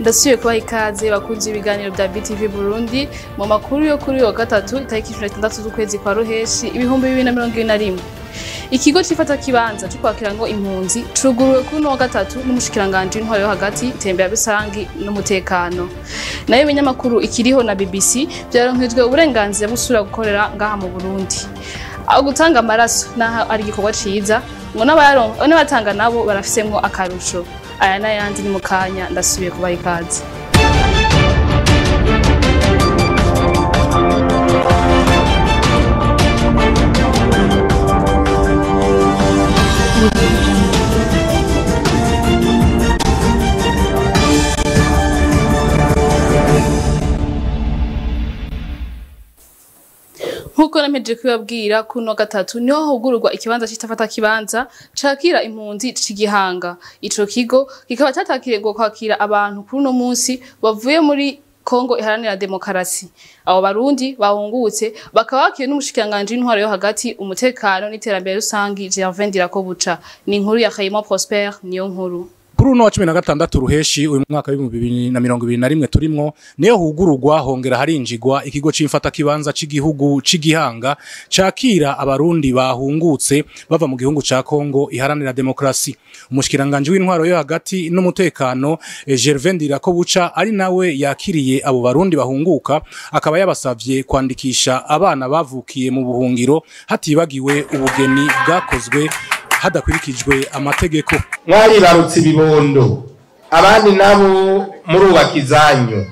Ndasubiye kubaha ikaze bakunze ibiganiro bya BTV Burundi mu makuru yo kuri wa gatatu itariki 16 z'ukwezi kwa Ruheshi 2021. Ikigo cifata kibanza cyo kwakira ngo impunzi cuguruwe kuri no wa gatatu n'umushikiranganje intwaro yo hagati tembera bisangi n'umutekano. Nayo ibinyamakuru ikiriho na BBC byaronkejwe uburenganzira busura gukorera ngaha mu Burundi. Aho gutanga amaraso naho ari igikorwa ciza ngo n'abatanga nabo barafisemwo akarusho. Aya n'ayandi ni mukanya ndasubiye kubaha ikaze. Nkuko nameje kwibabwira kuno gatatu niho hugururwa ikibanza kitafata kibanza cakira impunzi c'igihanga. Ico kigo kikaba cyatakirego kwakira abantu kuri no munsi bavuye muri Kongo iharanira demokarasi. Abo barundi bahungutse bakaba bakiye n'umushikiranganje intwaro yo hagati umutekano n'iterambere rusangi Gervais Ndirakobuca. Ni inkuru ya Khayimo Prosper niyo nkuru. Kuri uno wa 16 Ruheshi uyu mwaka wa 2021 turimwo niyo hugururwa hongera harinjigwa ikigo c'imfata kibanza c'igihugu c'igihanga cakira abarundi bahungutse bava mu gihugu ca Kongo iharanira demokrasi. Umushikiranganje w'intwaro yo hagati n'umutekano Gervais Ndirakobuca ari nawe yakiriye abo barundi bahunguka akaba yabasavye kwandikisha abana bavukiye mu buhungiro hatibagiwe ubugeni bwakozwe hadakurikijwe amategeko. Mwari barutse ibibondo abandi nabo murubaka izanyu,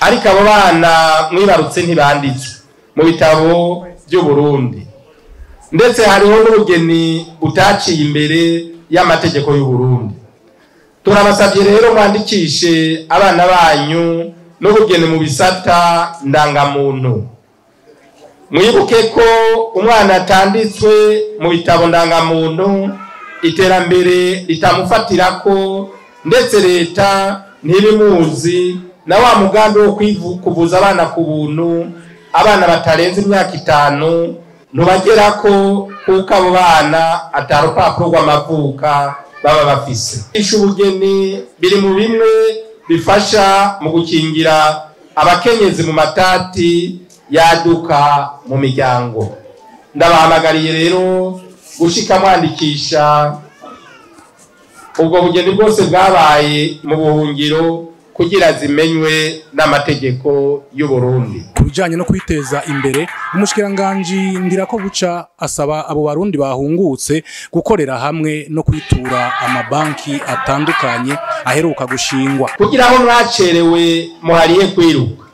ariko abo bana mwibarutse ntibanditswe mu bitabo byo Burundi, ndetse hariho n'ubugeni butaciye imbere y'amategeko y'u Burundi. Turabasabye rero mwandikishe abana banyu n'ubugeni mu bisata ndangamuntu. Mwibuke ko umwana atanditswe mu bitabo ndangamuntu iterambere ritamufatirako, ndetse leta ntirimuzi na wa mugambi wo kuvuza abana ku buntu abana batarenze imyaka 5 ntubagerako kuko abo bana atarupapuro rw'amavuka baba bafise. Ubugeni biri mu bimwe bifasha mu gukingira abakenyezi mu matati yaduka mu miryango. Ndabahamagariye rero gushika mwandikisha ubwo bugeni bwose bwabaye mu buhungiro kugira zimenywe n'amategeko y'u Burundi. Kubijanye no kwiteza imbere, umushikiranganje Ndirakobuca asaba abo barundi bahungutse gukorera hamwe no kwitura amabanki atandukanye aheruka gushingwa. Kugira aho mwacerewe muhariye kwiruka,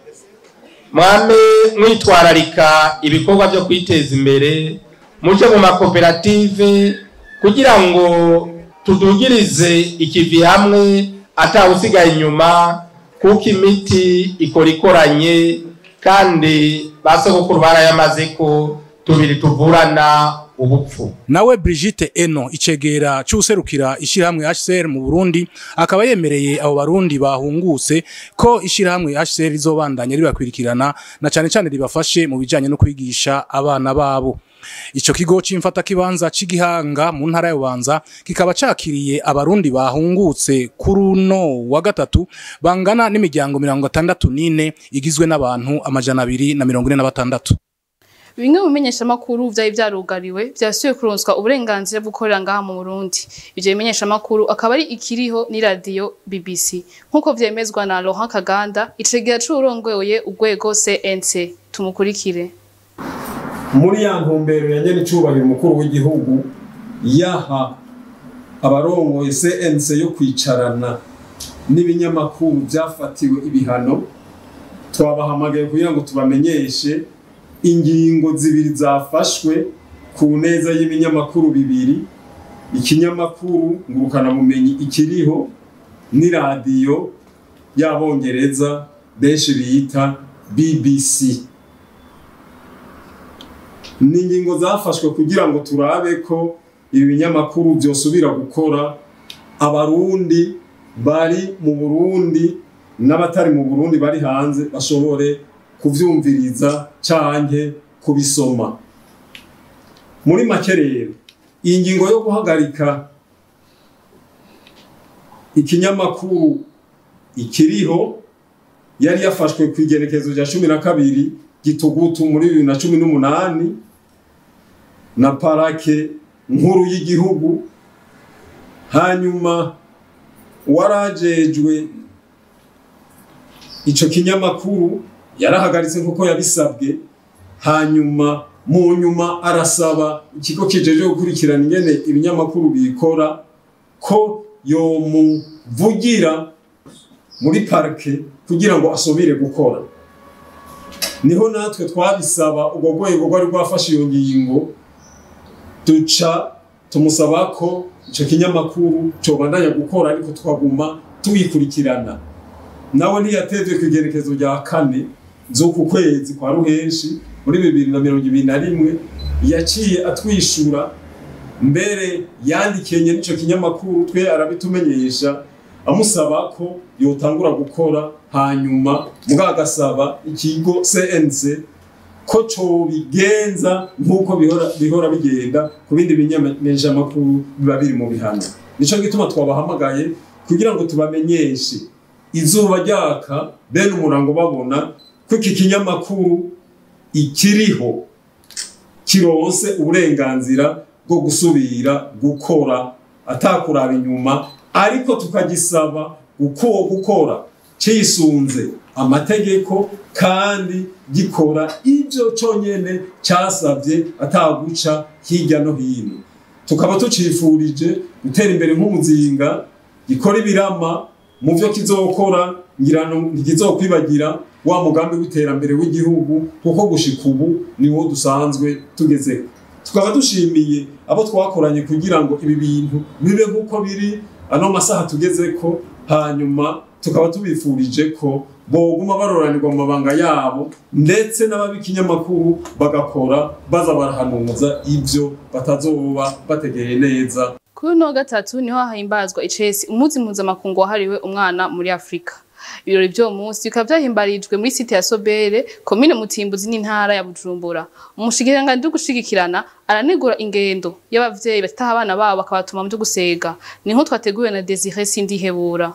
mwame mwitwararika ibikorwa byo kwiteza imbere muje mu makoperative kugira ngo tudugirize ikivi hamwe atawusigaye inyuma, kuko imiti ikoranye kandi basogokuru barayamaze ko tubiri tuvurana ubupfu. Nawe Brigitte Eno icegera cyuserukira ishirahamwe HCR mu Burundi akaba yemereye abo barundi bahungutse ko ishirahamwe HCR rizobandanya ribakwirikirana na cyane cyane ribafashe mu bijanye no kwigisha abana babo. Ico kigo c'imfata kibanza c'igihanga mu ntara ya Bubanza kikaba cakiriye abarundi bahungutse kuri uno wa gatatu bangana n'imiryango 64 igizwe n'abantu 246. Bimwe mu bimenyesha makuru vyari vyarugariwe vyasubiye kuronswa uburenganzira bwo gukorera ngaha mu Burundi. Ivyo bimenyesha makuru akaba ari ikiriho ni radio BBC nkuko vyemezwa na Laurent Kaganda icegera c'urongoye urwego CNC. Tumukurikire. Muri ya ntumbero ya nyene icubahiro umukuru w'igihugu yaha abarongoye CNC yo kwicarana n'ibinyamakuru byafatiwe ibihano, twabahamagaye kugira ngo tubamenyeshe ingingo zibiri zafashwe ku neza y'ibinyamakuru bibiri, ikinyamakuru ngurukana mumenyi ikiriho ni radio y'abongereza benshi biyita BBC. Ni ingingo zafashwe kugira ngo turabe ko ibi binyamakuru byosubira gukora, abarundi bari mu Burundi n'abatari mu Burundi bari hanze bashobore kuvyumviriza canke kubisoma. Muri make rero iyi ngingo yo guhagarika ikinyamakuru ikiriho yari yafashwe ku igenekezo rya 12 Gitugutu muri 2018 na parake nkuru y'igihugu. Hanyuma warajejwe ico kinyamakuru yarahagaritse nkuko yabisabwe. Hanyuma mu nyuma arasaba ikigo kijeje gukurikirana ingene ibinyamakuru bikora ko yomuvugira muri parke kugira ngo asubire gukora. Niho natwe twabisaba ubwo rwego rwari rwafashe iyo ngingo, duca tumusaba ko ico kinyamakuru cobandanya gukora ariko twaguma tuyikurikirana. Nawe ntiyatevye ku igenekezo rya 4 z'uku kwezi kwa ruheshi muri 2021 yaciye atwishura, mbere yandikiye n'ico kinyamakuru twe arabitumenyesha amusaba ko yotangura gukora. Hanyuma mugagasaba ikigo CNC ko cobigenza nkuko bihora bigenda ku bindi binyamenyesha makuru biba biri mu bihano. Nico gituma twabahamagaye kugira ngo tubamenyeshe izuba ryaka bene umurango babona ko iki kinyamakuru ikiriho kironse uburenganzira bwo gusubira gukora atakuraba inyuma, ariko tukagisaba gukora cisunze amategeko kandi gikora ivyo conyene casavye ataguca hirya no hino. Tukaba tucifurije gutera imbere nk'umuzinga gikora ibirama mu vyo kizokora, ngirano ntigizokwibagira wa mugambi w'iterambere w'igihugu kuko gushika ubu niwo dusanzwe tugeze. Tukaba dushimiye abo twakoranye kugira ngo ibi bintu bibe nkuko biri ano masaha tugezeko. Hanyuma tukaba tubifurije ko boguma baroranirwa mu mabanga yabo, ndetse n'ababikinyamakuru bagakora baza barahanuza ivyo batazoba bategeye neza. Kuri no gatatu niho hahimbazwa icesi umunsi mpuzamakungu wahariwe umwana muri Afrika. Ibirori byo munsi bikaba byahimbarijwe muri site ya Sobere, komine Mutimbuzi n'intara ya Bujumbura. Umushikiranganji gushigikirana aranegura ingendo y'abavyeyi bataha abana babo bakabatuma mu byo gusega. Niho twateguye na Desire Sindihebura.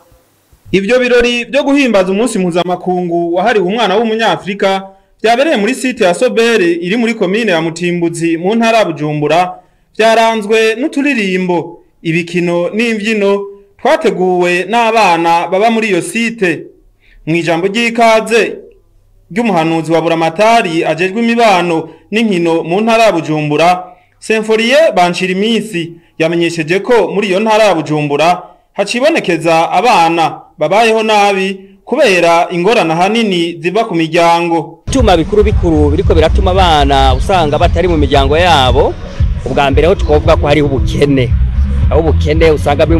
Ivyo birori byo guhimbaza umunsi mpuzamakungu wahariwe umwana w'umunyafrika byabereye muri site ya Sobere iri muri komine ya Mutimbuzi mu ntara ya Bujumbura, byaranzwe n'uturirimbo, ibikino n'imvyino twateguwe n'abana baba muri iyo site. Mu ijambo ry'ikaze ry'umuhanuzi wa Buramatari ajejwe imibano n'inkino mu ntara ya Bujumbura, Symforie Banshiriminsi yamenyesheje ko muri iyo ntara ya Bujumbura hacibonekeza abana babayeho nabi kubera ingorana hanini ziva ku miryango. Tuma bikuru biriko biratuma abana usanga batari mu miryango yabo. Ubwa mbere ho twovuga ko hari ubukene. Aho ubukene usanga buri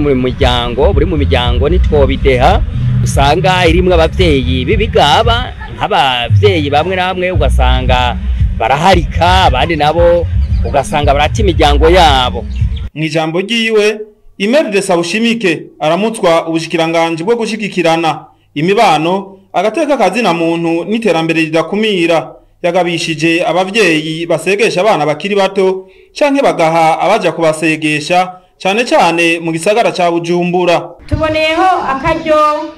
mu miryango nitwobideha, usanga irimwe abavyeyi bibigaba, nk'abavyeyi bamwe namwe ugasanga baraharika, abandi nabo ugasanga barata imiryango yabo. Mu ijambo ryiwe Imeride Sabushimike aramutswa ubushikiranganje bwo gushigikirana imibano, agateka kazina muntu n'iterambere ridakumira, yagabishije abavyeyi basegesha abana bakiri bato canke bagaha abaja kubasegesha cyane cyane mu gisagara ca Bujumbura. Tuboneyeho akaryo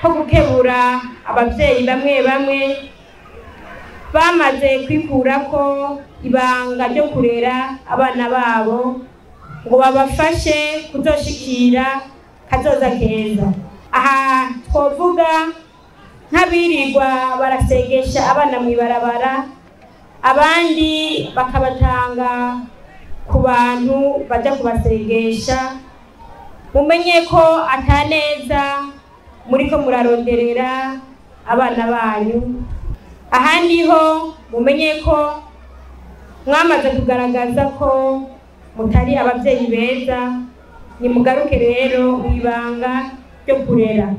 ko gukebura abavyeyi bamwe bamaze kwikurako ibanga ryo kurera abana babo ngo babafashe kuzoshikira kazoza keza. Aha twovuga nk'abirirwa barasegesha abana mw'ibarabara, abandi bakabatanga ku bantu baja kubasegesha. Mumenye ko ataneza muriko muraronderera abana banyu. Ahandi ho mumenye ko mwamaze kugaragaza ko mutari abavyeyi beza, nimugaruke rero mwibanga ryo kurera.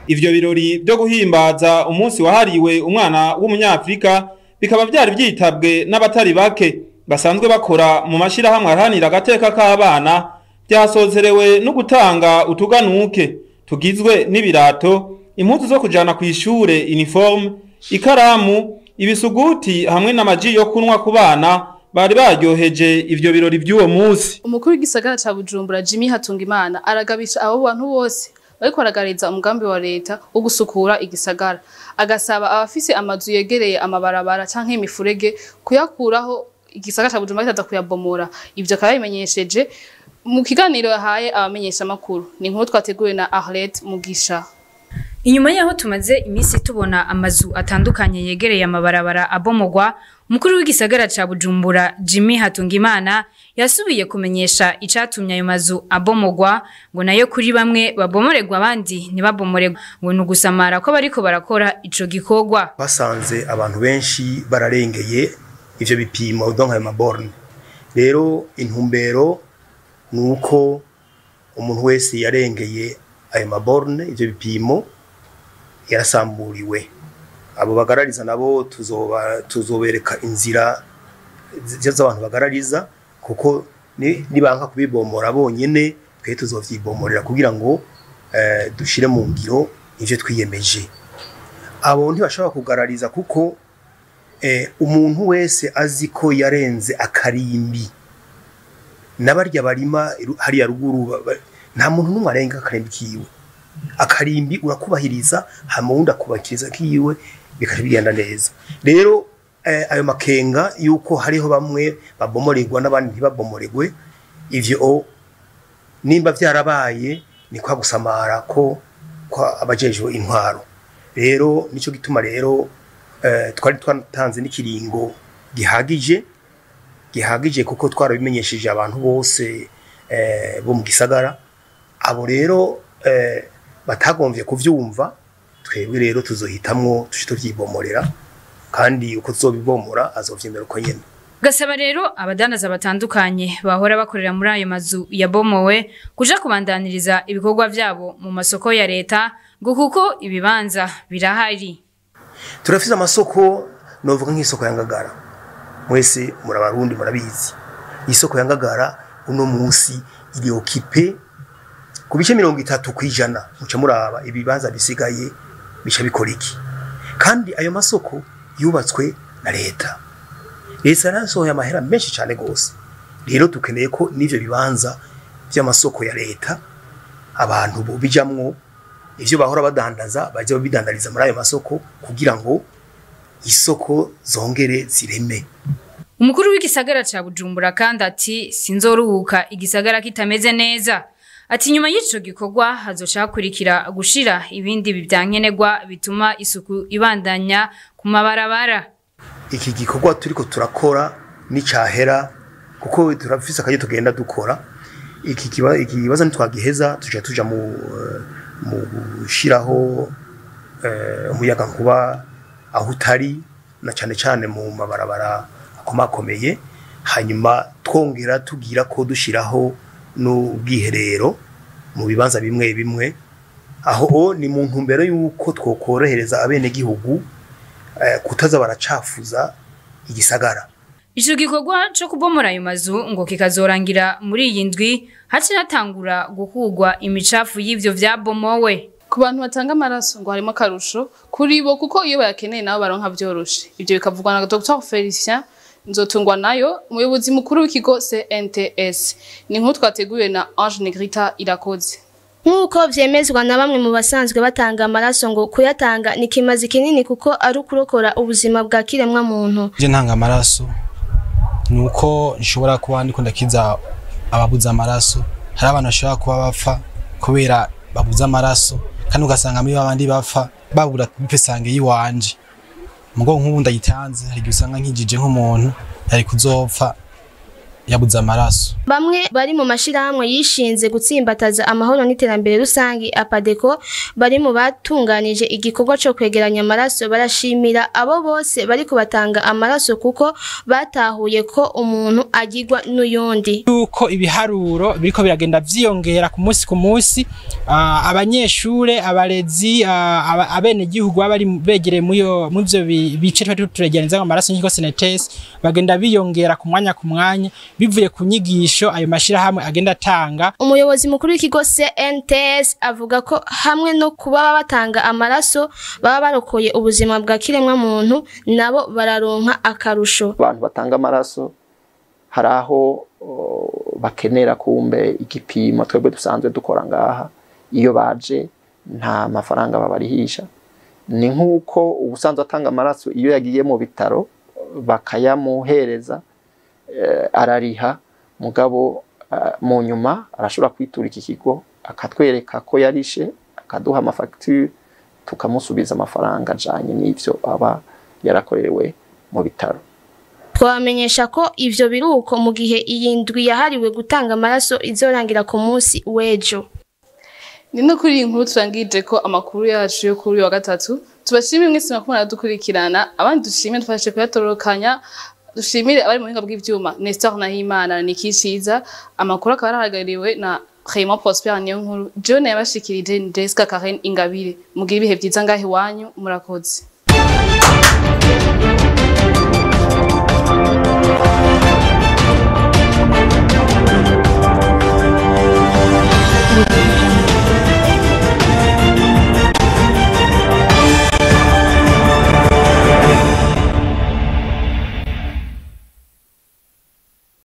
Ivyo birori byo guhimbaza umunsi wahariwe umwana w'umunyafrika bikaba byari byitabwe n'abatari bake basanzwe bakora mu mashirahamwe aharanira agateka k'abana, byasozerewe no gutanga utuganuke tugizwe n'ibirato, impuzu zo kujana ku ishure uniforme, ikaramu, ibisuguti hamwe n'amaji yo kunwa ku bana bari baryoheje ivyo birori by'uwo munsi. Umukuru w'igisagara ca Bujumbura Jimmy Hatungimana aragabisha abo bantu bose bariko baragariza umugambi wa leta wo gusukura igisagara, agasaba abafise amazu yegereye amabarabara canke imifurege kuyakuraho igisagara ca Bujumbura kitaza kuyabomora. Ivyo akaba yabimenyesheje mu kiganiro yahaye abamenyesha makuru. Ni inkuru twateguwe na Arlette Mugisha. Inyuma yaho tumaze imisi tubona amazu atandukanye yegereye amabarabara abomogwa, umukuru w'igisagara ca Bujumbura Jimmy Hatungimana yasubiye kumenyesha icatumye ayo mazu abomogwa, ngo nayo kuri bamwe babomoregwa abandi ntibabomoregwa, ngo nugusamara ko bariko barakora ico gikorwa. Basanze abantu benshi bararengeye ivyo bipimo donc ayo maborne. Rero intumbero nuko umuntu wese yarengeye ayo maborne ivyo bipimo yarasamburiwe. Abo bagarariza nabo tuzobereka inzira z'abantu bagarariza, kuko nibanka kubibomora bonyene twe tuzovyibomorera kugira ngo dushire mu ngiro ivyo twiyemeje. Abo ntibashobora kugarariza kuko umuntu wese azi ko yarenze akarimbi n'abarya barima hari ya ruguru, nta muntu n'umwe arenga akarimbi kiwe. Akarimbi urakubahiriza hama wundi akubakiriza kiwe bikabigenda neza. Rero ayo makenga yuko hariho bamwe babomoregwa n'abandi ntibabomoregwe, ivyo nimba vyarabaye ni kwa gusamara ko kwa abajejwe intwaro. Rero nico gituma rero twari twatanze n'ikiringo gihagije kuko twarabimenyesheje abantu bose bo mu gisagara. Abo rero batagomvye kuvyumva, twebwe rero tuzohitamwo tushito vyibomorera, kandi uko tuzobibomora azovyemera uko nyene. Gasaba rero abadandaza batandukanye bahora bakorera muri ayo mazu yabomowe kuja kubandaniriza ibikorwa vyabo mu masoko ya leta, ngo kuko ibibanza birahari. Turafise amasoko novuga nk'isoko ya Ngagara. Mwese murabarundi murabizi. Isoko ya Ngagara uno munsi iri occupé ku bice 30% muca muraba ibibanza bisigaye bica bikora iki. Kandi ayo masoko yubatswe na leta. Leta nasohoye amahera menshi cyane gose. Rero tukeneye ko n'ivyo bibanza by'amasoko ya leta abantu bo bijamwo ivyo bahora badandaza baje babidandariza muri ayo masoko kugira ngo isoko zongere zireme. Umukuru w'igisagara ca Bujumbura kandi ati sinzoruhuka igisagara kitameze neza. Ati nyuma y'ico gikorwa hazocakurikira gushira ibindi bivyankenerwa bituma isuku ibandanya ku mabarabara. Iki gikorwa turiko turakora ni cahera kuko turafise akaje tugenda dukora. Iki kibazo ntitwagiheza tuja mu gushiraho umuyaga nkuba aho utari, na cane mu mabarabara akomakomeye, hanyuma twongera tugira ko dushiraho n'ubwiherero mu bibanza bimwe aho ni mu ntumbero yuko twokorohereza abene gihugu kutaza baracafuza igisagara. Ico gikorwa cyo kubomora ayo mazu ngo kikazorangira muri iyi ndwi haciratangura gukugwa imicafu y'ivyo vyabomowe. Ku bantu batanga amaraso ngo harimo karusho kuri bo kuko iyo bayakeneye nabo baronka byoroshe. Ivyo bikavugwa na Dr. Felicien Nzotungwa nayo umuyobozi mukuru w'ikigo CNTS. Ni nkuru twateguye na Ange Negrita Irakoze. Nkuko vyemezwa na bamwe mu basanzwe batanga amaraso ngo kuyatanga ni kimazi kinini kuko ari kurokora ubuzima bwa kiremwa muntu. Je ntanga amaraso nuko nshobora kuba ndiko ndakiza ababuza amaraso. Hari abantu bashobora kuba bapfa kubera babuza amaraso, kandi ugasanga muri babandi bapfa babura bipesange yiwanje. Mugo nk'ubu ndayitanze hari gusanga nkijije nk'umuntu ari kuzopfa yabuza amaraso. Bamwe bari mu mashirahamwe yishinze gutsimbataza amahoro n'iterambere rusangi APADECO bari mu batunganije igikorwa cyo kwegeranya amaraso barashimira abo bose bari kubatanga amaraso kuko batahuye ko umuntu agirwa n'uyundi. Uko ibiharuro biriko biragenda vyiyongera ku munsi abanyeshure abarezi abene gihugu abari begereye mu byo bice turegereza amaraso nk'iko CNTS bagenda biyongera ku mwanya bivuye ku nyigisho ayo mashirahamwe agenda atanga. Umuyobozi mukuru w'ikigo CNTS avuga ko hamwe no kuba batanga amaraso baba barokoye ubuzima bwa kiremwa muntu nabo bararonka akarusho. Abantu batanga amaraso haraho bakenera kumbe igipimo twebwe dusanzwe dukora ngaha iyo baje nta mafaranga babarihisha ni nk'uko ubusanzwe atanga amaraso iyo yagiye mu bitaro bakayamuhereza arariha mugabo mu nyuma arashobora kwitura iki kigo akatwereka ko yarishe akaduha amafacture tukamusubiza amafaranga ajanye n'ivyo aba yarakorewe mu bitaro. Twamenyesha ko ivyo biruko mu gihe iyi ndwi yahariwe gutanga amaraso izorangira ku munsi w'ejo. Ni no kuri inkuru turangije ko amakuru yacu yo kuri wa gatatu tubashimire mwese mwakumana dukurikirana abandi dushimire dufashe kuyatorokanya dushimire abari mu buhinga bw'ivyuma Nestor Nahimana Nikishiza amakuru akaba arahagariwe na Raymond Prosper niyo nkuru John yabashikirije Jessica Karen Ingabire mugira ibihe byiza ngahe wanyu murakoze.